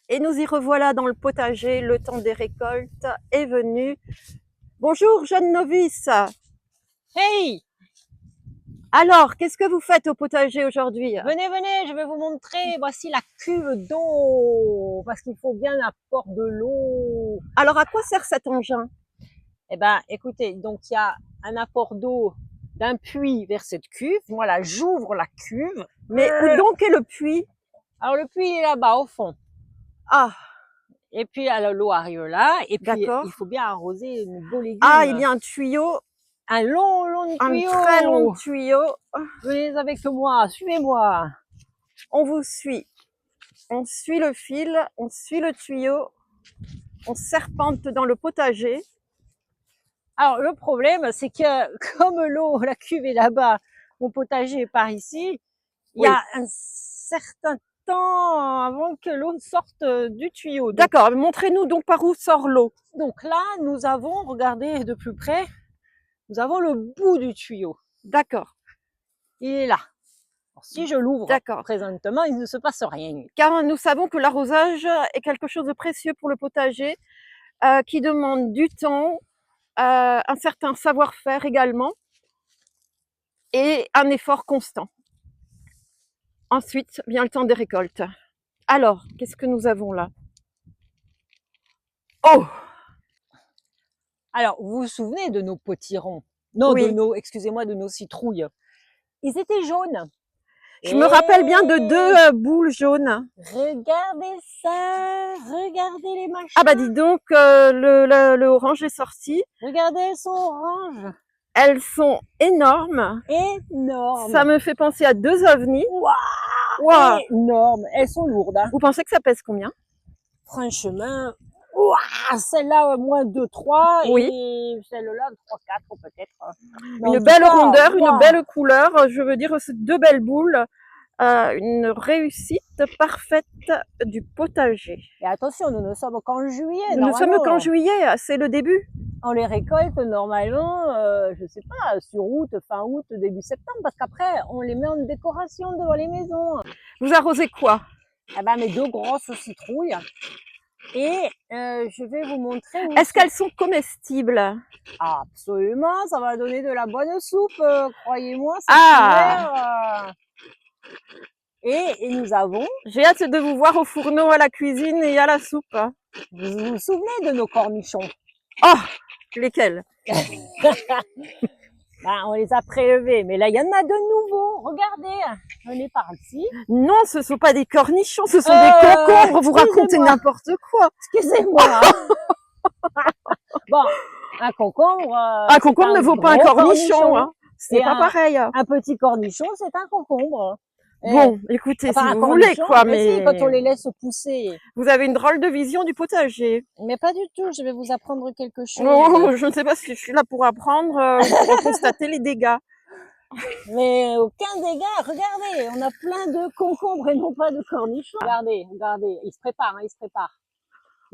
Et nous y revoilà dans le potager, le temps des récoltes est venu. Bonjour jeune novice. Hey, Alors, qu'est-ce que vous faites au potager aujourd'hui? venez, venez, je vais vous montrer. Voici la cuve d'eau, parce qu'il faut bien un apport de l'eau. Alors, à quoi sert cet engin? Eh ben, écoutez, donc il y a un apport d'eau d'un puits vers cette cuve. Voilà, j'ouvre la cuve. Mais où donc est le puits? Alors le puits est là-bas au fond. Ah, Et puis alors, l'eau arrive là. Et puis d'accord. il faut bien arroser nos beaux Ah, il légumes. y a un tuyau, Un long, long un très long tuyau. tuyau. Venez avec moi, suivez-moi. On vous suit. On suit le fil, on suit le tuyau, on serpente dans le potager. Alors le problème, c'est que comme l'eau, la cuve est là-bas, mon potager est par ici, il y Oui. a un certain temps avant que l'eau sorte du tuyau. D'accord, montrez-nous donc par où sort l'eau. Donc là, nous avons, regardez de plus près, nous avons le bout du tuyau. D'accord, Il est là. Alors, si je l'ouvre d'accord. présentement, il ne se passe rien. Car nous savons que l'arrosage est quelque chose de précieux pour le potager, qui demande du temps, un certain savoir-faire également, et un effort constant. Ensuite vient le temps des récoltes. Alors, qu'est-ce que nous avons là? Oh! Alors, vous vous souvenez de nos potirons? Non, Oui, excusez-moi, de nos citrouilles. Ils étaient jaunes. je me rappelle bien de Et deux boules jaunes. regardez ça, regardez les Ah bah machins, dis donc, le orange est sorti. regardez, elles sont oranges, Elles sont énormes. Ça énormes, me fait penser à deux ovnis. waouh, Waouh! énormes, elles sont lourdes, hein. Vous pensez que ça pèse combien? Franchement, waouh, celle-là moins 2, 3 Oui, et celle-là 3, 4 peut-être. Mais en une tout belle cas, rondeur, une waouh. belle couleur. Je veux dire, c'est deux belles boules. Une réussite parfaite du potager. Et attention, nous ne sommes qu'en juillet, Nous ne sommes qu'en normalement. juillet, c'est le début. On les récolte normalement, je sais pas, sur août, fin août, début septembre, parce qu'après, on les met en décoration devant les maisons. Vous arrosez quoi? Eh ben, mes deux grosses citrouilles. Et je vais vous montrer où ils Est-ce sont. qu'elles sont comestibles? Absolument, ça va donner de la bonne soupe, croyez-moi, cet Ah! hiver. Et nous avons, J'ai hâte de vous voir au fourneau, à la cuisine et à la soupe. vous vous souvenez de nos cornichons? Oh! Lesquels? Ben, on les a prélevés, mais là, il y en a de nouveaux. Regardez, on est parti. Non, ce ne sont pas des cornichons, ce sont des concombres. Vous racontez Excusez-moi, n'importe quoi. excusez-moi. Bon, un concombre, Un c'est concombre un ne vaut pas un gros cornichon, hein. C'est et pas pareil. un petit cornichon, c'est un concombre. Et, Bon, écoutez, si enfin, un vous voulez, cornichon, quoi, mais si, quand mais on les laisse pousser. vous avez une drôle de vision du potager. Mais pas du tout, je vais vous apprendre quelque chose. Oh, je ne sais pas si je suis là pour apprendre ou pour constater les dégâts. Mais aucun dégât, regardez, on a plein de concombres et non pas de cornichons. Regardez, regardez, ils se préparent, hein, ils se préparent.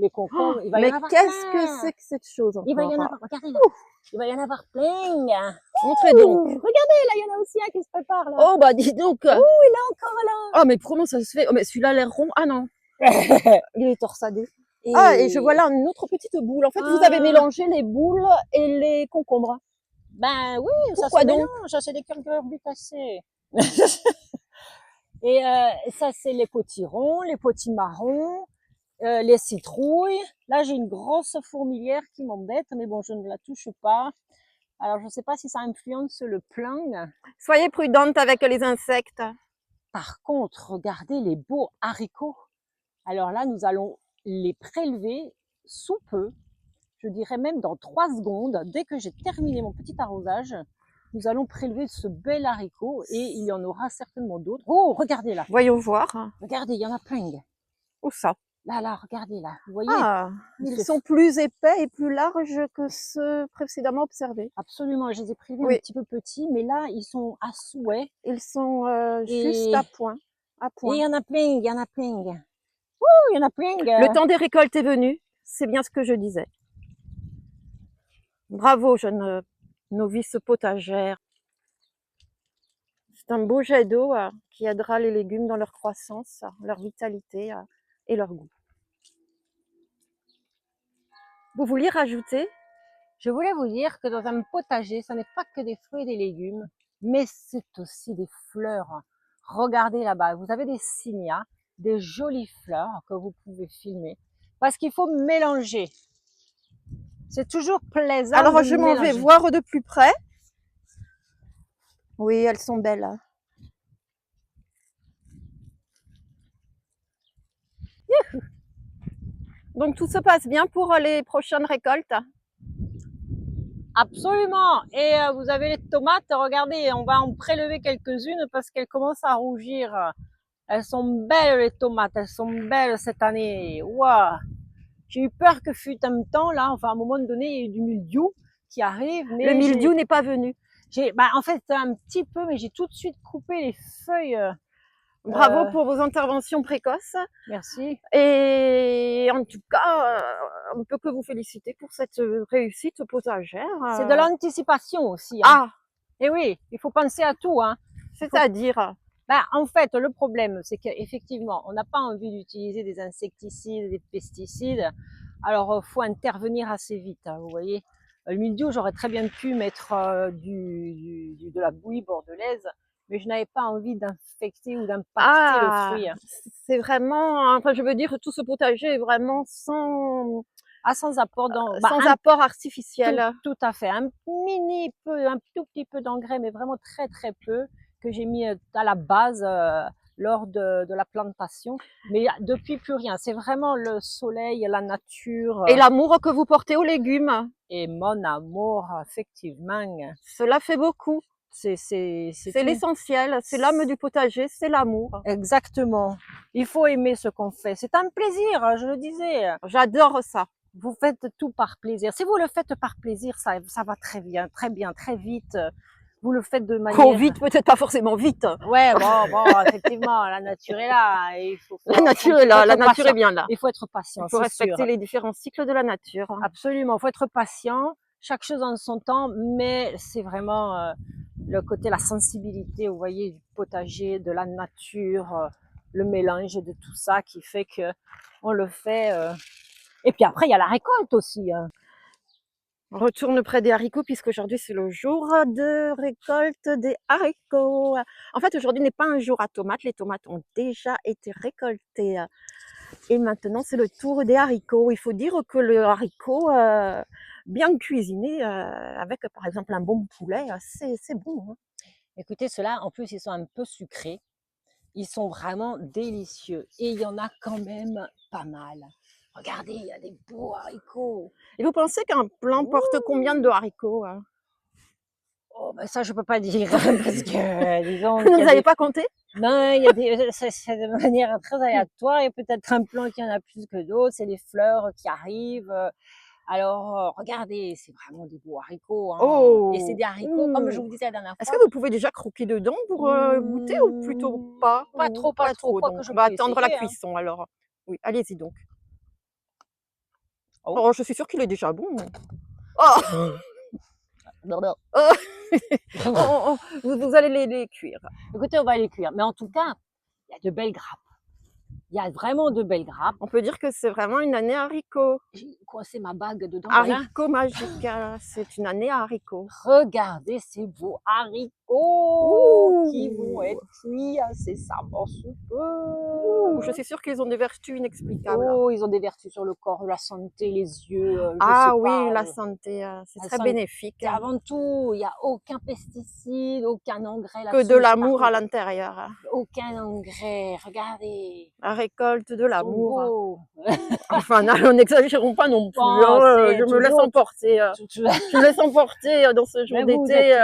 Les Oh, concombres, il va y mais en avoir qu'est-ce que plein. c'est que cette chose Il va y en encore? avoir, regardez là. Il va y en avoir plein. Montrez donc. Regardez, là, il y en a aussi un qui se prépare, là. Oh, bah dis donc. Il est encore là. Oh, mais comment ça se fait? Oh, mais celui-là a l'air rond. Ah non, il est torsadé. Et Ah, et je vois là une autre petite boule. En fait, vous avez mélangé les boules et les concombres. ben oui, ça Pourquoi se donc? mélange, ça c'est des cucurbitacées. Et ça c'est les potirons, les potimarrons, les citrouilles. Là j'ai une grosse fourmilière qui m'embête, mais bon je ne la touche pas. Alors je ne sais pas si ça influence le plan. Soyez prudente avec les insectes. Par contre, regardez les beaux haricots. Alors là, nous allons les prélever sous peu. Je dirais même dans 3 secondes, dès que j'ai terminé mon petit arrosage, nous allons prélever ce bel haricot et il y en aura certainement d'autres. Oh, regardez là, Voyons voir. regardez, il y en a plein. Où ça? Là, là, regardez là, vous voyez, Ah, ils sont plus épais et plus larges que ceux précédemment observés. absolument, je les ai prélevés un Oui, petit peu petits, mais là, ils sont à souhait ils sont juste et à point. À point. il y en a plein, il y en a plein. Ouh, il y en a Le plein. temps des récoltes est venu, c'est bien ce que je disais. Bravo, jeune novice potagère. C'est un beau jet d'eau qui aidera les légumes dans leur croissance, leur vitalité et leur goût. Vous vouliez rajouter? Je voulais vous dire que dans un potager, ça n'est pas que des fruits et des légumes, mais c'est aussi des fleurs. Regardez là-bas, vous avez des cynias, des jolies fleurs que vous pouvez filmer, parce qu'il faut mélanger. C'est toujours plaisant Alors de je m'en vais mélanger. voir de plus près. Oui, elles sont belles. Donc tout se passe bien pour les prochaines récoltes? Absolument. Et vous avez les tomates, regardez, on va en prélever quelques-unes parce qu'elles commencent à rougir. Elles sont belles les tomates, elles sont belles cette année. Waouh! J'ai eu peur que fût un temps, là, enfin à un moment donné, il y a eu du mildiou qui arrive. Le Mais mildiou n'est pas venu. en fait, un petit peu, mais j'ai tout de suite coupé les feuilles. Bravo pour vos interventions précoces. Merci. Et en tout cas, on ne peut que vous féliciter pour cette réussite potagère. C'est de l'anticipation aussi. Hein. Ah, Et oui, il faut penser à tout. Hein. c'est-à-dire? En fait, le problème, c'est qu'effectivement, on n'a pas envie d'utiliser des insecticides, des pesticides. Alors, faut intervenir assez vite. Hein, vous voyez, le mildiou, j'aurais très bien pu mettre de la bouillie bordelaise, mais je n'avais pas envie d'infecter ou d'impacter le fruit. C'est vraiment, enfin, je veux dire, tout ce potager est vraiment sans sans apport, sans apport artificiel. Tout à fait, un tout petit peu d'engrais, mais vraiment très très peu que j'ai mis à la base lors de la plantation. Mais depuis plus rien. C'est vraiment le soleil, la nature. Et l'amour que vous portez aux légumes. Et mon amour, effectivement. Cela fait beaucoup. C'est l'essentiel, c'est l'âme du potager, c'est l'amour. Exactement. Il faut aimer ce qu'on fait. C'est un plaisir, je le disais. J'adore ça. Vous faites tout par plaisir. Si vous le faites par plaisir, ça va très bien, très vite. Vous le faites de manière... vite, peut-être pas forcément vite. Ouais, bon, effectivement, la nature est là. La nature est là, la nature est bien là. Il faut être patient. Il faut respecter les différents cycles de la nature. Absolument, il faut être patient. Chaque chose en son temps, mais c'est vraiment le côté, la sensibilité, vous voyez, du potager, de la nature, le mélange de tout ça qui fait que on le fait. Et puis après, il y a la récolte aussi. Hein. On retourne près des haricots puisqu'aujourd'hui c'est le jour de récolte des haricots. En fait, aujourd'hui n'est pas un jour à tomates. Les tomates ont déjà été récoltées. Et maintenant, c'est le tour des haricots. Il faut dire que le haricot, bien cuisiné, avec par exemple un bon poulet, c'est bon. Hein. Écoutez, ceux-là, en plus, ils sont un peu sucrés. Ils sont vraiment délicieux. Et il y en a quand même pas mal. Regardez, il y a des beaux haricots. Et vous pensez qu'un plant porte combien de haricots? Oh, ben ça, je peux pas dire. Parce que, disons... Vous n'avez pas compté? Non, c'est de manière très aléatoire. Il y a peut-être un plant qui en a plus que d'autres. C'est les fleurs qui arrivent. Alors, regardez, c'est vraiment des beaux haricots. Hein. Oh. Et c'est des haricots, comme je vous disais la dernière fois. Est-ce que vous pouvez déjà croquer dedans pour goûter ou plutôt pas? Pas trop. Donc, on va attendre la cuisson alors. Oui, allez-y donc. Oh, je suis sûre qu'il est déjà bon. Oh. Vous allez les cuire. Écoutez, on va les cuire. Mais en tout cas, il y a de belles grappes. Il y a vraiment de belles grappes. On peut dire que c'est vraiment une année haricot. J'ai coincé ma bague dedans. Haricot magique, c'est une année à haricots. Regardez ces beaux haricots qui vont être cuits incessamment sous peu. Je suis sûre qu'ils ont des vertus inexplicables. Oh, ils ont des vertus sur le corps, la santé, les yeux. La santé, c'est très bénéfique. Avant tout, il n'y a aucun pesticide, aucun engrais. Que de l'amour à l'intérieur. Aucun engrais, regardez. La récolte de l'amour. Enfin, n'exagérons pas non plus. Je me laisse emporter. Je me laisse emporter dans ce jour d'été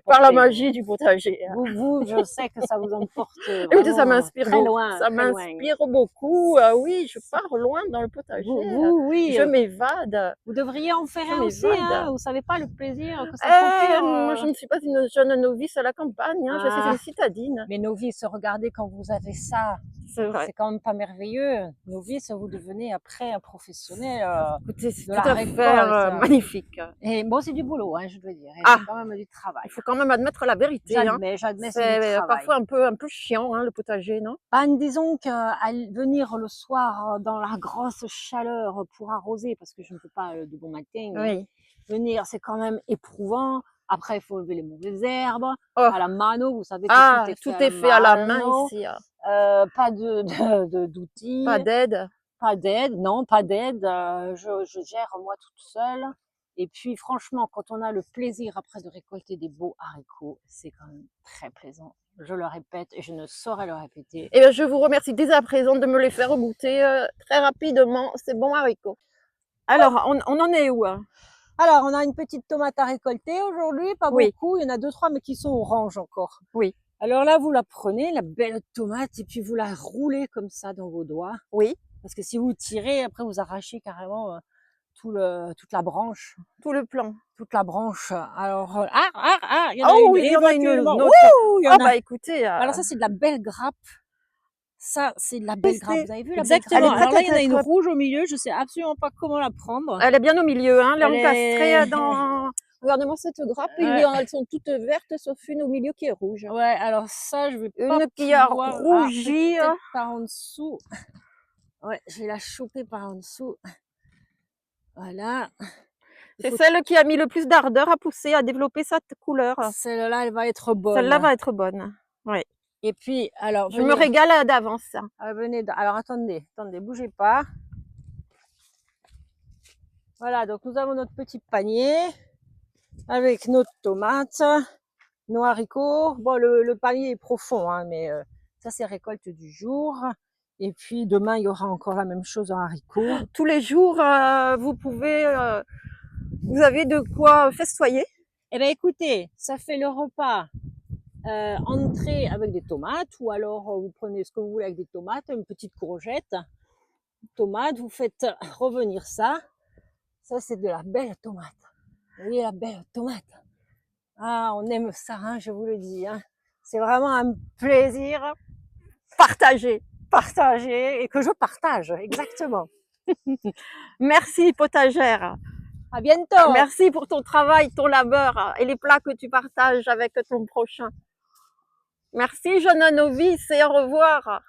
par la magie du potager. Vous, je sais que ça vous emporte. Écoutez, ça m'inspire beaucoup. Loin, ça m'inspire beaucoup. Oui, je pars loin dans le potager. Oui. Je m'évade. Vous devriez en faire un aussi. Hein. Vous savez pas le plaisir que ça procure. Moi, je ne suis pas une jeune novice à la campagne. Je suis une citadine. Mais novice, regardez quand vous avez ça. C'est vrai. C'est quand même pas merveilleux. Novice, vous devenez après un professionnel Écoutez, c'est de tout la à fait récolte. magnifique. Et bon, c'est du boulot, hein, je dois dire. Et Ah, c'est quand même du travail. il faut quand même admettre la vérité, hein. J'admets, c'est du C'est travail. parfois un peu chiant, hein, le potager, non? Ben, disons qu'à venir le soir dans la grosse chaleur pour arroser, parce que je ne peux pas de bon matin, hein, Oui. venir, c'est quand même éprouvant. Après, il faut lever les mauvaises herbes Oh, à la mano. Vous savez que ah, tout tout est est fait fait à à la la main mano. ici, hein. Pas d'outils, Pas d'aide. pas d'aide, non, pas d'aide. Je gère moi toute seule. Et puis, franchement, quand on a le plaisir après de récolter des beaux haricots, c'est quand même très plaisant. Je le répète et je ne saurais le répéter. Eh bien, je vous remercie dès à présent de me les faire goûter très rapidement, ces bons haricots. Alors, on en est où, hein? Alors, on a une petite tomate à récolter aujourd'hui, pas Oui, beaucoup. Il y en a 2-3, mais qui sont oranges encore. oui, Alors là, vous la prenez, la belle tomate, et puis vous la roulez comme ça dans vos doigts. oui, Parce que si vous tirez, après vous arrachez carrément toute la branche. tout le plan. Toute la branche. Alors, il y en a Oh une, oui, il y en a une éventuellement. autre. Ouh, il y Oh en a. bah écoutez, Alors ça, c'est de la belle grappe. Ça, c'est de la oui, belle grappe. Vous avez vu la belle grappe? elle est Exactement. prête Alors là, à il y en a une être, rouge au milieu. Je sais absolument pas comment la prendre. elle est bien au milieu, hein, elle est Elle encastrée est, dans, regardez-moi cette grappe, ouais, elles sont toutes vertes sauf une au milieu qui est rouge. ouais. Alors ça, je vais pas Une qui a pouvoir. Ah, rougi, peut-être par en dessous. Ouais, je vais la choper par en dessous. Voilà. Il c'est faut. celle qui a mis le plus d'ardeur à pousser, à développer cette couleur. Celle-là, elle va être Celle-là bonne. va être bonne. Oui. Et puis, alors, Je me régale d'avance. venez. Alors, attendez, bougez pas. Voilà, donc nous avons notre petit panier avec nos tomates, nos haricots. Bon, le panier est profond, hein, mais ça, c'est récolte du jour. Et puis, demain, il y aura encore la même chose en haricots. Tous les jours, vous pouvez, vous avez de quoi festoyer. Eh bien, écoutez, ça fait le repas entrée avec des tomates, ou alors vous prenez ce que vous voulez avec des tomates, une petite courgette, tomate, vous faites revenir ça. Ça, c'est de la belle tomate. Vous voyez la belle tomate? Ah, on aime ça, hein, je vous le dis. Hein. C'est vraiment un plaisir Partagé. partagé et que je partage, exactement. Merci potagère. À bientôt. Merci pour ton travail, ton labeur et les plats que tu partages avec ton prochain. Merci jeune novice et au revoir.